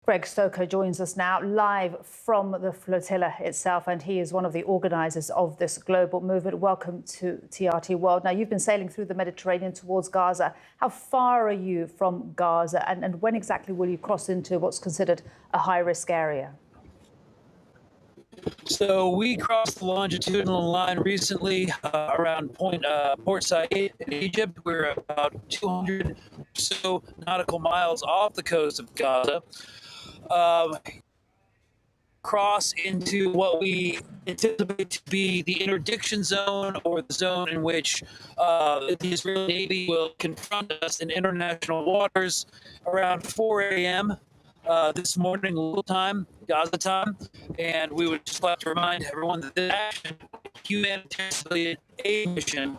Greg Stoker joins us now live from the flotilla itself, and he is one of the organisers of this global movement. Welcome to TRT World. Now, you've been sailing through the Mediterranean towards Gaza. How far are you from Gaza, and when exactly will you cross into what's considered a high-risk area? So we crossed the longitudinal line recently around Port Said in Egypt. We're about 200 or so nautical miles off the coast of Gaza. Cross into what we anticipate to be the interdiction zone, or the zone in which the Israeli Navy will confront us in international waters around 4 a.m. This morning, local time, Gaza time. And we would just like to remind everyone that this action, humanitarian civilian aid mission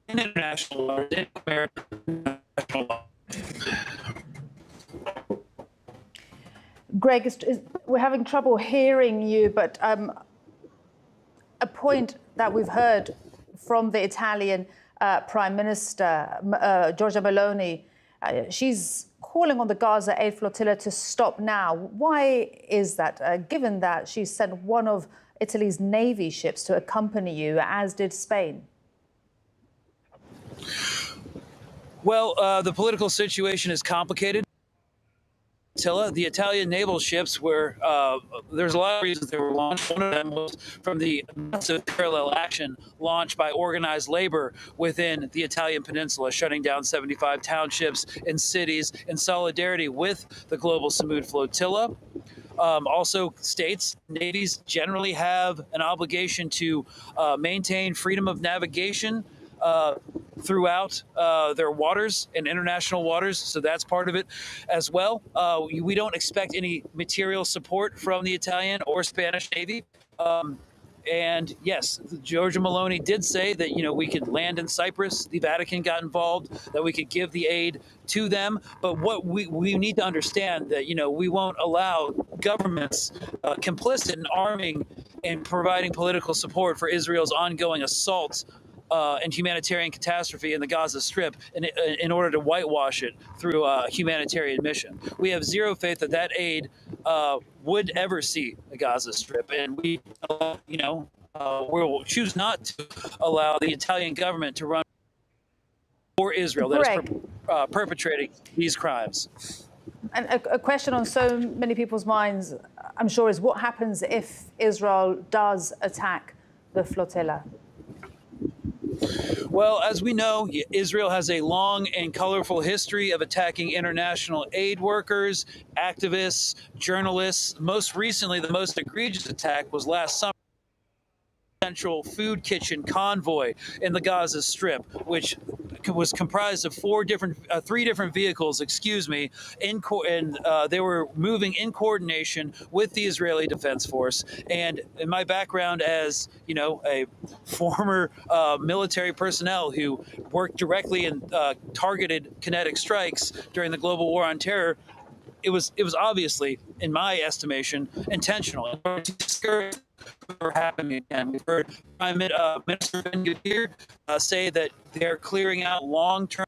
in international waters, in American international waters. Greg, we're having trouble hearing you, but a point that we've heard from the Italian Prime Minister, Giorgia Meloni, she's calling on the Gaza aid flotilla to stop now. Why is that, given that she sent one of Italy's Navy ships to accompany you, as did Spain? Well, the political situation is complicated. The Italian naval ships were, there's a lot of reasons they were launched. One of them was from the massive parallel action launched by organized labor within the Italian peninsula, shutting down 75 townships and cities in solidarity with the global Sumud Flotilla. Also, navies generally have an obligation to maintain freedom of navigation throughout their waters and international waters, so that's part of it as well. We don't expect any material support from the Italian or Spanish Navy. And yes, Giorgia Meloni did say that, we could land in Cyprus. The Vatican got involved, that we could give the aid to them. But what we need to understand that, we won't allow governments complicit in arming and providing political support for Israel's ongoing assault and humanitarian catastrophe in the Gaza Strip in order to whitewash it through a humanitarian mission. We have zero faith that that aid would ever see the Gaza Strip, and we will choose not to allow the Italian government to run for Israel that is perpetrating these crimes. And a question on so many people's minds, I'm sure, is what happens if Israel does attack the flotilla? Well, as we know, Israel has a long and colorful history of attacking international aid workers, activists, journalists. Most recently, the most egregious attack was last summer. Central food kitchen convoy in the Gaza Strip, which was comprised of three different vehicles, and they were moving in coordination with the Israeli Defense Force. And in my background as, a former military personnel who worked directly in targeted kinetic strikes during the global war on terror, it was obviously, in my estimation, intentional to discourage from happening again. We've heard Prime Minister Ben-Gvir say that they're clearing out long-term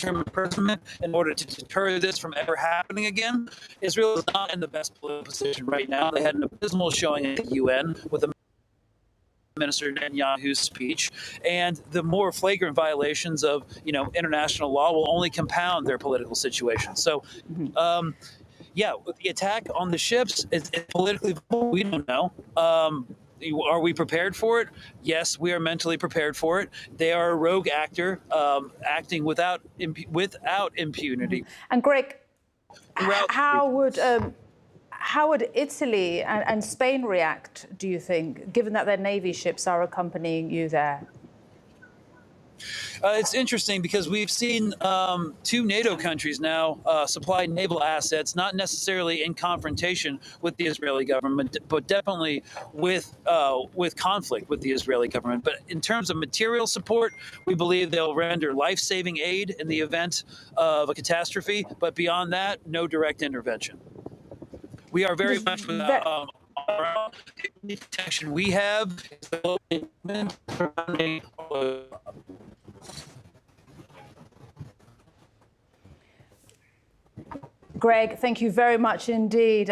imprisonment in order to deter this from ever happening again. Israel is not in the best political position right now. They had an abysmal showing at the UN with Minister Netanyahu's speech, and the more flagrant violations of international law will only compound their political situation. So, yeah, the attack on the ships is politically, we don't know. Are we prepared for it? Yes, we are mentally prepared for it. They are a rogue actor acting without impunity. And Greg, how would Italy and Spain react, do you think, given that their Navy ships are accompanying you there? It's interesting because we've seen two NATO countries now supply naval assets, not necessarily in confrontation with the Israeli government, but definitely with conflict with the Israeli government. But in terms of material support, we believe they'll render life-saving aid in the event of a catastrophe. But beyond that, no direct intervention. We are very much without the protection we have. Greg, thank you very much indeed.